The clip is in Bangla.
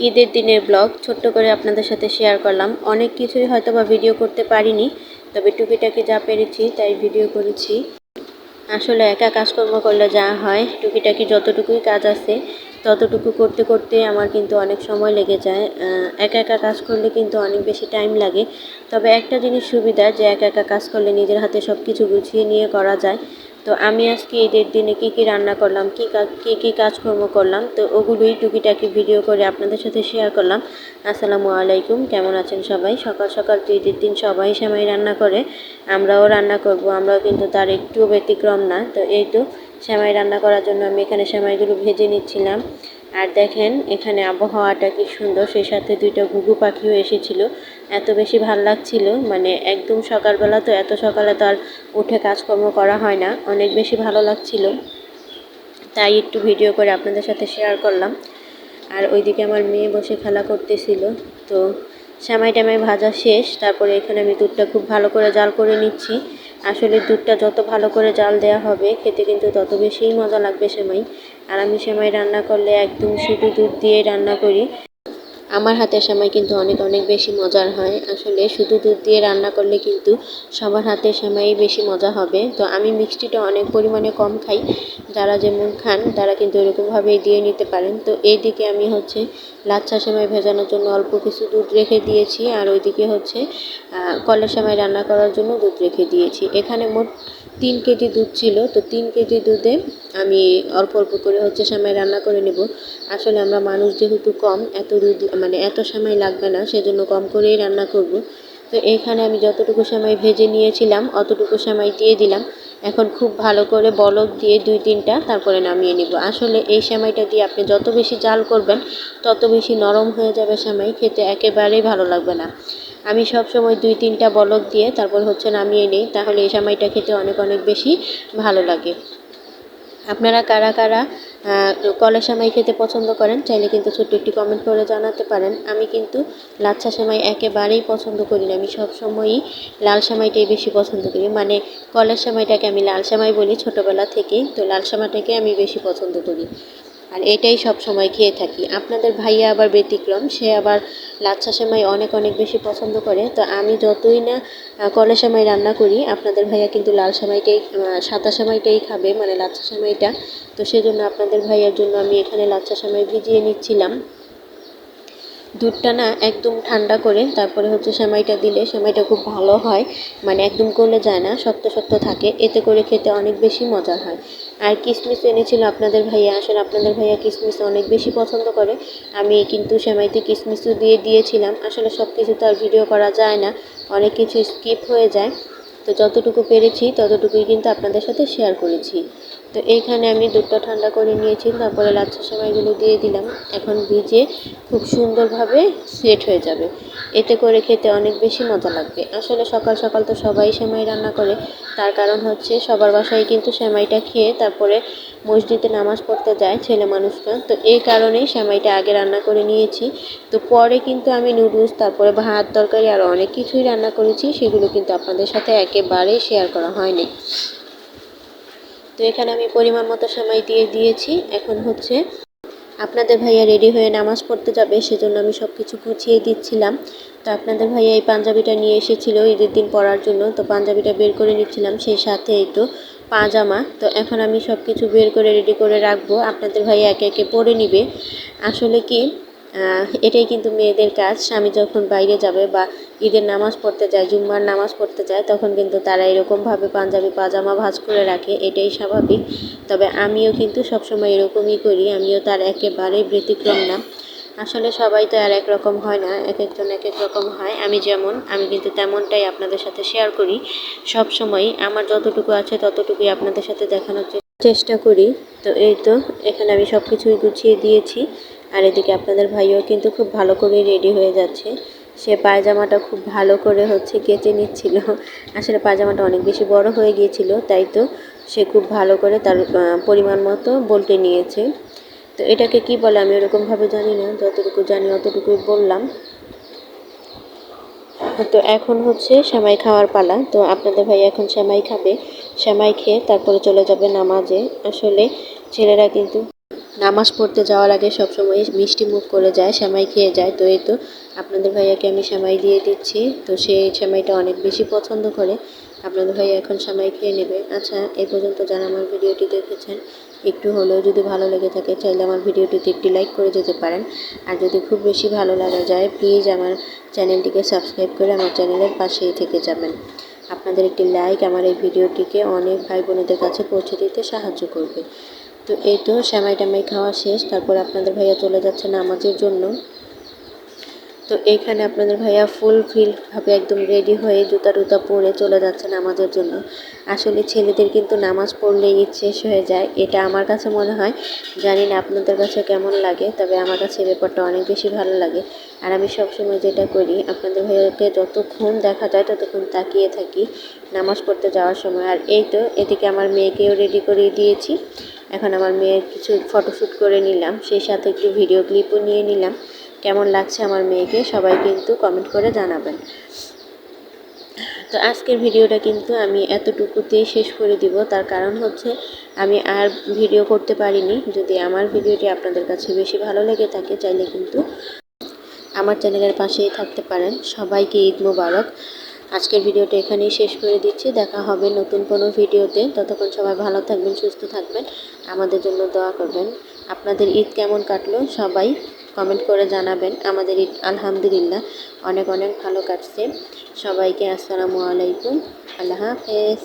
ঈদের দিনের ব্লগ ছোট্ট করে আপনাদের সাথে শেয়ার করলাম। অনেক কিছুই হয়তো বা ভিডিও করতে পারিনি, তবে টুকিটাকি যা পেরেছি তাই ভিডিও করেছি। আসলে একা কাজকর্ম করলে যা হয়, টুকিটাকি যতটুকুই কাজ আছে ততটুকু করতে করতে আমার কিন্তু অনেক সময় লেগে যায়। একা একা কাজ করলে কিন্তু অনেক বেশি টাইম লাগে। তবে একটা জিনিস সুবিধা, যে একা একা কাজ করলে নিজের হাতে সব কিছু গুছিয়ে নিয়ে করা যায়। তো আমি আজকে ঈদের দিনে কী কী রান্না করলাম, কী কী কাজকর্ম করলাম, তো ওগুলোই টুকিটাকি ভিডিও করে আপনাদের সাথে শেয়ার করলাম। আসসালামু আলাইকুম, কেমন আছেন সবাই? সকাল সকাল তো ঈদের দিন সবাই সেমাই রান্না করে, আমরাও রান্না করব, আমরাও কিন্তু তার একটু ব্যতিক্রম না। তো এই তো সেমাই রান্না করার জন্য আমি এখানে সেমাইগুলো ভেজে নিচ্ছিলাম। আর দেখেন এখানে আবহাওয়াটা কি সুন্দর, সেই সাথে দুইটা ঘুঘু পাখিও এসেছিল। এত বেশি ভাল লাগছিল, মানে একদম সকালবেলা, তো এত সকালে তো আর উঠে কাজকর্ম করা হয় না, অনেক বেশি ভালো লাগছিল, তাই একটু ভিডিও করে আপনাদের সাথে শেয়ার করলাম। আর ওইদিকে আমার মেয়ে বসে খেলা করতেছিল। তো সেমাই টেমাই ভাজা শেষ, তারপরে এখানে আমি দুধটা খুব ভালো করে জাল করে নিচ্ছি। আসলে দুধটা যত ভালো করে জাল দেওয়া হবে খেতে কিন্তু তত বেশিই মজা লাগবে সেমাই। আর আমি সেমাই রান্না করলে একদম শুধু দুধ দিয়ে রান্না করি। আমার হাতের সেমাই কিন্তু অনেক অনেক বেশি মজার হয়। আসলে শুধু দুধ দিয়ে রান্না করলে কিন্তু সবার হাতের সেমাই বেশি মজা হবে। তো আমি মিষ্টিটা অনেক পরিমাণে কম খাই, যারা যেমন খান তারা কিন্তু এরকমভাবেই দিয়ে নিতে পারেন। তো এইদিকে আমি হচ্ছে লাচ্ছা সেমাই ভেজানোর জন্য অল্প কিছু দুধ রেখে দিয়েছি, আর ওইদিকে হচ্ছে কলের সেমাই রান্না করার জন্য দুধ রেখে দিয়েছি। এখানে মোট 3 কেজি দুধ ছিল, তো 3 কেজি দুধে আমি অল্প অল্প করে হচ্ছে সেমাই রান্না করে নেব। আসলে আমরা মানুষ যেহেতু কম, এত দুধ মানে এত সেমাই লাগবে না, সেজন্য কম করেই রান্না করব। তো এইখানে আমি যতটুকু সেমাই ভেজে নিয়েছিলাম অতটুকু সেমাই দিয়ে দিলাম। এখন খুব ভালো করে বলক দিয়ে 2-3টা তারপরে নামিয়ে নিব। আসলে এই সেমাইটা দিয়ে আপনি যত বেশি জাল করবেন তত বেশি নরম হয়ে যাবে সেমাই, খেতে একেবারেই ভালো লাগবে না। আমি সব সময় 2-3টা বলক দিয়ে তারপর হচ্ছে নামিয়ে নিই, তাহলে এই সেমাইটা খেতে অনেক অনেক বেশি ভালো লাগে। আপনারা কারা কারা কলা সেমাই খেতে পছন্দ করেন চাইলে কিন্তু ছোট্ট একটি কমেন্ট করে জানাতে পারেন। আমি কিন্তু লাচ্ছা সেমাই একেবারেই পছন্দ করি না, আমি সবসময়ই লাল সেমাইটাই বেশি পছন্দ করি। মানে কলার সেমাইটাকে আমি লাল সেমাই বলি ছোটোবেলা থেকেই, তো লাল সেমাইটাকে আমি বেশি পছন্দ করি, আর এটাই সব সময় খেয়ে থাকি। আপনাদের ভাইয়া আবার ব্যতিক্রম, সে আবার লাচ্ছা সেমাই অনেক অনেক বেশি পছন্দ করে। তো আমি যতই না কলা সেমাই রান্না করি, আপনাদের ভাইয়া কিন্তু লাল সেমাইটাই সাদা সেমাইটাই খাবে, মানে লাচ্ছা সেমাইটা। তো সেজন্য আপনাদের ভাইয়ার জন্য আমি এখানে লাচ্ছা সেমাই ভিজিয়ে নিচ্ছিলাম। দুধটা না একদম ঠান্ডা করে তারপরে হচ্ছে সেমাইটা দিলে সেমাইটা খুব ভালো হয়, মানে একদম গলে যায় না, শক্ত শক্ত থাকে, এতে করে খেতে অনেক বেশি মজার হয়। আর কিশমিশ এনেছিল আপনাদের ভাইয়া, আসলে আপনাদের ভাইয়া কিশমিশ অনেক বেশি পছন্দ করে, আমি কিন্তু সেমাইতে কিশমিশও দিয়ে দিয়েছিলাম। আসলে সব কিছু তো আর ভিডিও করা যায় না, অনেক কিছু স্কিপ হয়ে যায়। তো যতটুকু পেরেছি ততটুকুই কিন্তু আপনাদের সাথে শেয়ার করেছি। তো এইখানে আমি দুধটা ঠান্ডা করে নিয়েছি, তারপরে লাচ্ছা সেমাইগুলো দিয়ে দিলাম। এখন ভিজে খুব সুন্দরভাবে সেট হয়ে যাবে, এতে করে খেতে অনেক বেশি মজা লাগবে। আসলে সকাল সকাল তো সবাই সেমাই রান্না করে, তার কারণ হচ্ছে সবার বাসায় কিন্তু সেমাইটা খেয়ে তারপরে মসজিদে নামাজ পড়তে যায় ছেলে মানুষরা। তো এই কারণেই সেমাইটা আগে রান্না করে নিয়েছি। তো পরে কিন্তু আমি নুডলস, তারপরে ভাত তরকারি আরও অনেক কিছুই রান্না করেছি, সেগুলো কিন্তু আপনাদের সাথে একেবারেই শেয়ার করা হয়নি। তো এখানে আমি পরিমাণ মতো সেমাই দিয়ে দিয়েছি। এখন হচ্ছে আপনাদের ভাইয়া রেডি হয়ে নামাজ পড়তে যাবে, সেজন্য আমি সব কিছু গুছিয়ে দিচ্ছিলাম। তো আপনাদের ভাইয়া এই পাঞ্জাবিটা নিয়ে এসেছিল ঈদের দিন পরার জন্য, তো পাঞ্জাবিটা বের করে নিচ্ছিলাম, সেই সাথে এই তো পাজামা। তো এখন আমি সব কিছু বের করে রেডি করে রাখবো, আপনাদের ভাইয়া একে একে পরে নিবে। আসলে কি এটাই কিন্তু মেয়েদের কাজ, স্বামী যখন বাইরে যাবে বা ঈদের নামাজ পড়তে যায়, জুম্মার নামাজ পড়তে যায়, তখন কিন্তু তারা এরকমভাবে পাঞ্জাবি পাজামা ভাঁজ করে রাখে, এটাই স্বাভাবিক। তবে আমিও কিন্তু সবসময় এরকমই করি, আমিও তার একেবারেই ব্যতিক্রম না। আসলে সবাই তো আর একরকম হয় না, এক একজন এক এক রকম হয়। আমি যেমন, আমি কিন্তু তেমনটাই আপনাদের সাথে শেয়ার করি সব সময়। আমার যতটুকু আছে ততটুকুই আপনাদের সাথে দেখানোর চেষ্টা করি। তো এই তো এখানে আমি সব কিছুই গুছিয়ে দিয়েছি, আর এদিকে আপনাদের ভাইও কিন্তু খুব ভালো করে রেডি হয়ে যাচ্ছে। সে পায়জামাটা খুব ভালো করে হচ্ছে কেচে নিচ্ছিল, আসলে পায়জামাটা অনেক বেশি বড় হয়ে গিয়েছিল, তাই তো সে খুব ভালো করে তার পরিমাণ মতো বলতে নিয়েছে। তো এটাকে কি বলে আমি ওরকমভাবে জানি না, যতটুকু জানি অতটুকুই বললাম। তো এখন হচ্ছে সেমাই খাওয়ার পালা, তো আপনাদের ভাই এখন সেমাই খাবে, সেমাই খেয়ে তারপরে চলে যাবে নামাজে। আসলে ছেলেরা কিন্তু নামাজ পড়তে যাওয়ার আগে সবসময় মিষ্টি মুখ করে যায়, সেমাই খেয়ে যায়। তো এই তো আপনাদের ভাইয়াকে আমি সেমাই দিয়ে দিচ্ছি। তো সে এই সেমাইটা অনেক বেশি পছন্দ করে। আপনাদের ভাইয়া এখন সেমাই খেয়ে নেবে। আচ্ছা, এই পর্যন্ত যারা আমার ভিডিওটি দেখেছেন, একটু হলেও যদি ভালো লেগে থাকে চাইলে আমার ভিডিওটিতে একটি লাইক করে যেতে পারেন। আর যদি খুব বেশি ভালো লাগা যায় প্লিজ আমার চ্যানেলটিকে সাবস্ক্রাইব করে আমার চ্যানেলের পাশেই থেকে যাবেন। আপনাদের একটি লাইক আমার এই ভিডিওটিকে অনেক ভাই বোনেদের কাছে পৌঁছে দিতে সাহায্য করবে। তো এই তো সেমাই টামাই খাওয়া শেষ। তারপর আপনাদের ভাইয়া চলে যাচ্ছে নামাজের জন্য। তো এইখানে আপনাদের ভাইয়া ফুলফিলভাবে একদম রেডি হয়ে জুতা টুতা পরে চলে যাচ্ছে নামাজের জন্য। আসলে ছেলেদের কিন্তু নামাজ পড়লেই ঈদ শেষ হয়ে যায়, এটা আমার কাছে মনে হয়। জানি না আপনাদের কাছে কেমন লাগে, তবে আমার কাছে এই ব্যাপারটা অনেক বেশি ভালো লাগে। আর আমি সবসময় যেটা করি, আপনাদের ভাইয়াকে যতক্ষণ দেখা যায় ততক্ষণ তাকিয়ে থাকি নামাজ পড়তে যাওয়ার সময়। আর এই তো এদিকে আমার মেয়েকেও রেডি করে দিয়েছি। এখন আমার মেয়ের কিছু ফটোশ্যুট করে নিলাম, সেই সাথে একটু ভিডিও ক্লিপও নিয়ে নিলাম। কেমন লাগছে আমার মেয়েকে সবাই কিন্তু কমেন্ট করে জানাবেন। তো আজকের ভিডিওটা কিন্তু আমি এতটুকুতেই শেষ করে দিব। তার কারণ হচ্ছে আমি আর ভিডিও করতে পারিনি। যদি আমার ভিডিওটি আপনাদের কাছে বেশি ভালো লেগে থাকে চাইলে কিন্তু আমার চ্যানেলের পাশেই থাকতে পারেন। সবাইকে ঈদ মোবারক। আজকের ভিডিওটা এখানেই শেষ করে দিচ্ছি। দেখা হবে নতুন কোনো ভিডিওতে। ততক্ষণ সবাই ভালো থাকবেন, সুস্থ থাকবেন, আমাদের জন্য দোয়া করবেন। আপনাদের ঈদ কেমন কাটলো সবাই কমেন্ট করে জানাবেন। আমাদের ঈদ আলহামদুলিল্লাহ অনেক অনেক ভালো কাটছে। সবাইকে আসসালামু আলাইকুম, আল্লাহ হাফেজ।